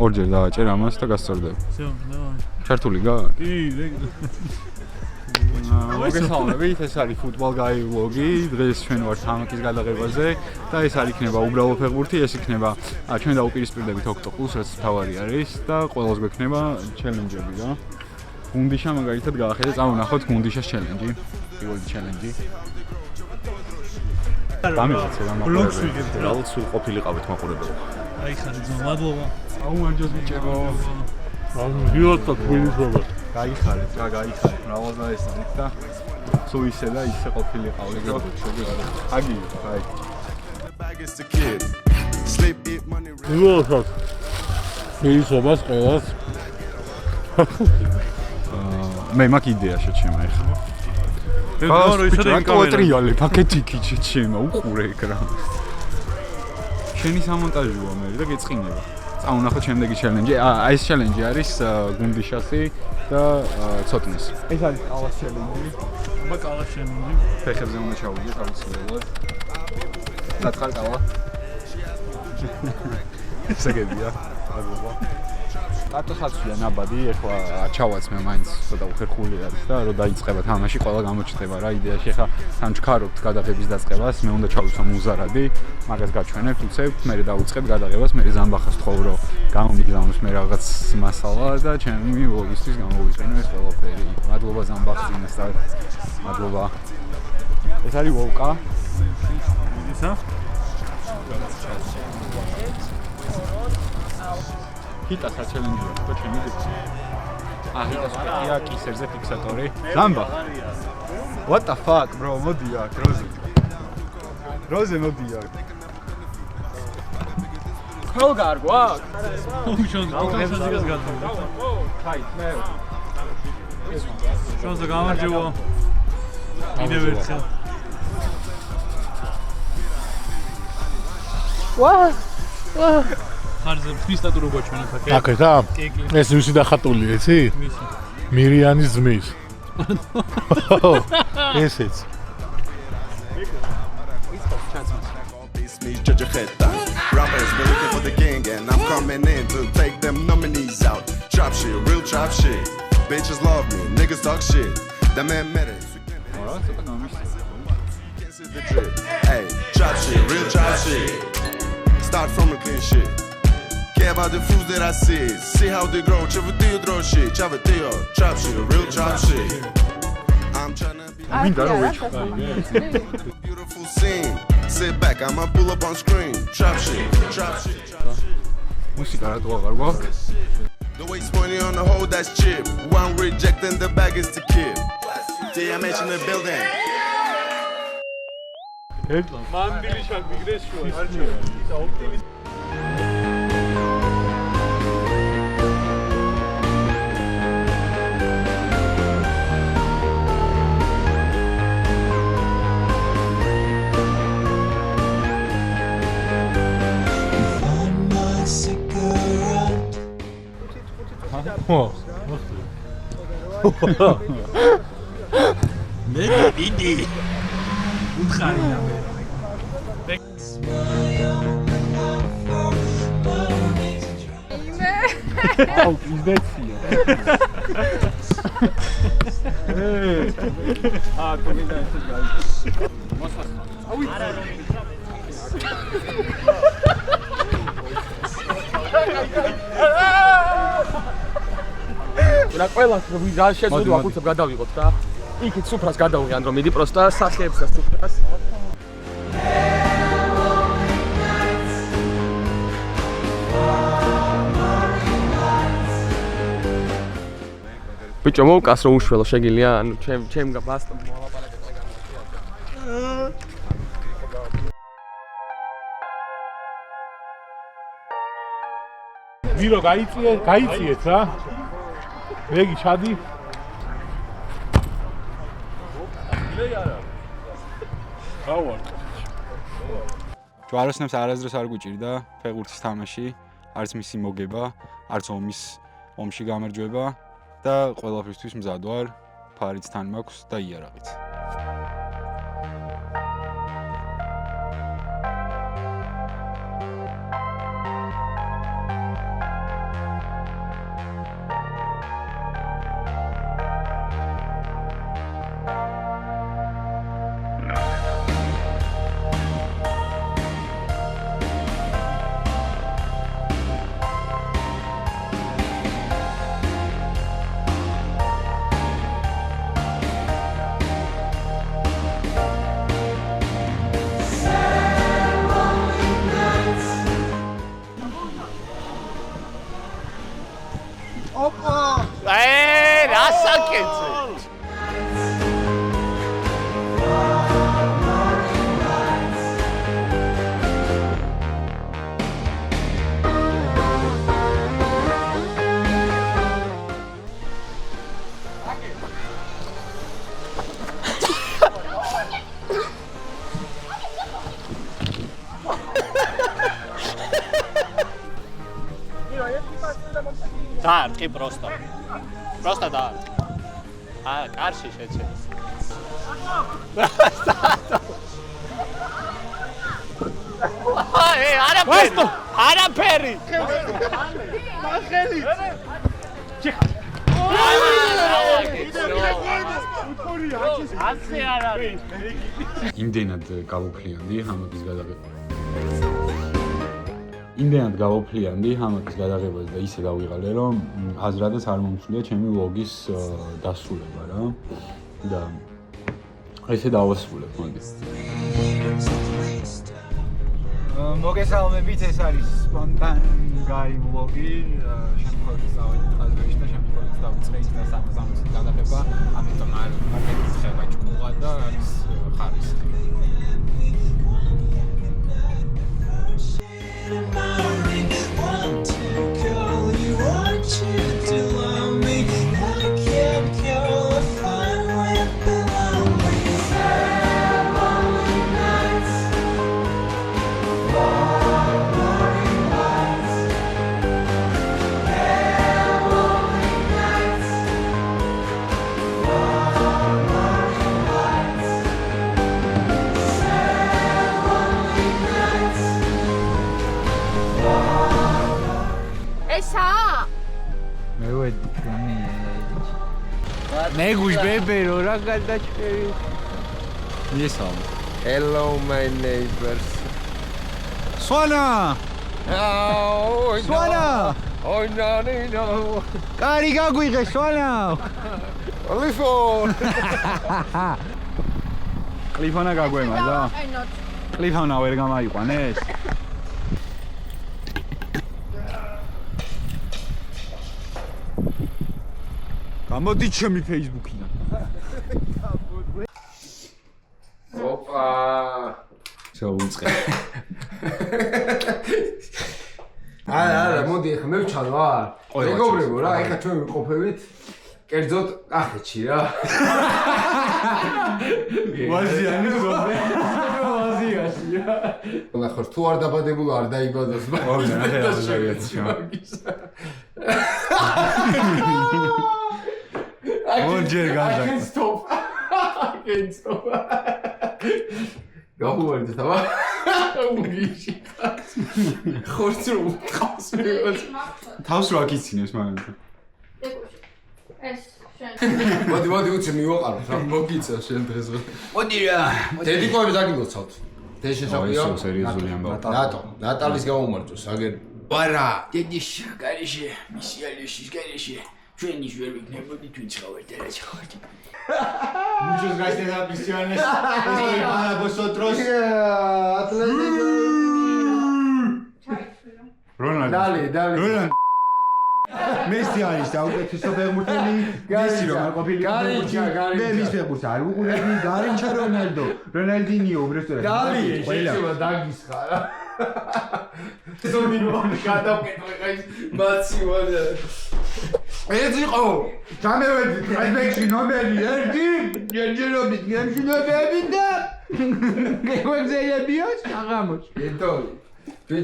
ორჯერ დავაჭერ ამას და გასწორდები. всё, давай. ჩართული გა? კი, მოგესალმებით, ეს არის Football Guy vlog-ი. დღეს ჩვენ ვართ ამაკის გადაღებაზე და ეს არ იქნება უბრალო ფეხბურთი, ეს იქნება ჩვენ დაუპირისპირდებით Octopus, რაც თავარი არის და ყველას გვექნება ჩელენჯები რა. გუნდიშა მაგალითად გაახედეთ, წამონახოთ გუნდიშას ჩელენჯი, პირველი ჩელენჯი. გამიხაცე რა მაყურებელი. ალბათ სულ ყოფილიყავით მაყურებელი. აი ხარ ძმა, მადლობა. აუმარჯოს ბიჭებო. ვიოთ თბილისობა. გაიხარეთ რა, გაიხარეთ. მრავალმა ესწრით და თუ ისე და ისე ყოფილიყავით. აგი, აი. ვიოთ თბილისობას ყველას. მე მაგ იდეა შეჩემა ეხლა. კამერა პაკეტი ქიჩეჩემა უყურე ეგ რა. შენი სამონტაჟოა მე და გეწყინება. წამონახოთ შემდეგი ჩელენჯი. აი ეს ჩელენჯი არის გუნდიშასი და ცოტნეს. ეს არის ყავას ჩელენჯი. აბა ყავას ჩელენჯი. ფეხებზე უნდა ჩავუდგეთ აუცილებლად. სათხარ ყავა. საგებია. აგობა. კარტოხაცია ნაბადი, ეხლა ჩავაცმე მაინც ცოტა უხერხული არის და რომ დაიწყება თამაში, ყველა გამოჩნდება რა იდეაში. ეხლა თან ჩქარობთ გადაღების დაწყებას, მე უნდა ჩავიცვა მუზარადი, მაგას გაჩვენებთ, უცებთ, მე დავუწყებ გადაღებას, მე ზამბახას თხოვ რომ გამომიგზავნოს მე რაღაც მასალა და ჩემი ვლოგისთვის გამოვიყენო ეს ყველაფერი. მადლობა ზამბახს წინასწარ. მადლობა. ეს არის ვოლკა. ისა? ჰიტას აჩელენჯია, ხო ჩემი ძე. ჰიტას ყია კისერზე ფიქსატორი. ზამბა. What the fuck, bro? მოდი აქ, როზე. როზე მოდი აქ. ქროგარ გვაქვს? უშენ გასაგას გადავიდა. ხაი, მე. შენზე გამარჯობა. კიდევ ერთხელ. ვაა. ხარზე ფისტატურო გვაჩვენეთ აქ. აკეთა? ეს ვისი დახატული, იცი? მისი. მირიანის ძმის. ესეც. Rappers been looking for the king and I'm coming in to take them nominees out. Trap shit, real trap shit. Bitches love me, niggas talk shit. The man met it. Hey, trap shit, real trap shit. Start from the clean shit. Care about the foods that I see how they grow. Chavatio draw shit, chavatio, trap shit, real trap shit. I'm tryna be beautiful scene. Sit back, I'ma pull up on screen. Trap shit, trap shit. მუსიკა რა თუ აღარ გვაქვს? The waste money on the hole, that's cheap. One rejecting the bag is the kid. DMH in the building. მანდილი შაგმიგრეს შუა. არჩევა. მე დიდი უთხარი და მე აუ ისდეცია კომენტარი ეს გაიგე მოსახა აუ რა ყველას რომ ვიზა შეძლო ახუცებ გადავიღოთ და იქით სუფრას გადავიღიან რომ მიდი პროსტა სახეებს და სუფრას ბიჭო მოვკას რომ უშველო შეგილია ანუ ჩემ გაბასტ მოლაპარაკება გამოწია ვირო გაიწიეთ რა ვეგი ჩადი ჯვაროსნებს არასდროს არ გვიჭირდა ფეხბურთის თამაში, არც მისი მოგება, არც ომში გამარჯვება და ყველაფრისთვის მზად ვარ, ფარიც თან მაქვს და იარაღიც. რასაკეთე? დაარტყი პროსტა. პროსტა დაარტყი. კარში შეჭე. არაფერი. არაფერი. მახელი. ასე არ არის. იმდენად გავუფლიანდი ჰამაკის გადაღება. იმდენად გავუფლიანდი ჰამაკის გადაღებას და ისე გავიღალე, რომ აზრადაც არ მომწვია ჩემი ვლოგის დასრულება რა. და ესე დავასრულებ, მოდი. მოგესალმებით, ეს არის სპონტან გაი ვლოგი. შემთხვევით წავედი ყაზბეგში და შემთხვევით დავიწყე და 60 გადაღება, ამიტომ არ მეკითხება ჭკუღა და არის ხარისხი. მეგუშ ბებერო რა გადაჭერი. ისალ. Hello my neighbors. სვანა! Oh, სვანა! Oh no. კარი გაგვიღე სვანა! Telefon. კლიფონა გაგვემაზა? კლიფონა ვერ გამაიყვანეს? გამოდი ჩემი Facebook-იდან. Opa. შეუწყე. არა, მოდი ახლა მე ვჩალო არ. მეგობრებო რა, ახლა ჩვენ ვიყოფებით კერძოდ კახეთში რა. ვაზიანი ზომე. აზიაში რა. ნახოთ თუ არ დაბადებულა არ დაიბადოს. ორი ნახე აზრიაცია. ორჯერ გადაგა. Stop. I can't stop. გაუვარდი თავა. უგიში. ხორცრო ხავს მე. თავს რა გიცინებს მაგრამ. ეს შენ. მოდი უცე მივაყაროთ რა. მოგიწევ შენ დღეს. მოდი რა. დედიკოები დაგილოცავთ. ეს შესაძლოა. ისო სერიოზული ამბავი. ნატალის გამომარჯოს აგერ. ვარა, დედის გარეშე, მისი ალიშის გარეშე. ჩვენი ვერ ვიქნებოდი თუ იცხოვეთ და რა იცხოვეთ. Muchos gracias a Misiones. Estoy para vosotros. Ronald. Dale. Ronald. Messi არის და უკეთესო ფეხბურთელი. მესი რომ არ ყოფილი. მე მის ფეხბურთს არ უყურები. გარინჩა რონალდო. რონალდინიო უბრალოდ. შეიძლება დაგისხა რა. ზომინო გადავკეთე ხა ის მაცი ვარ. ეს იყო ჩამევედი პრაიბექში ნომერი 1 ჯერჯერობით გემშვიდობები და გეგვეგზელებიოს აღამოჩ. ეტოლი. ბიჭო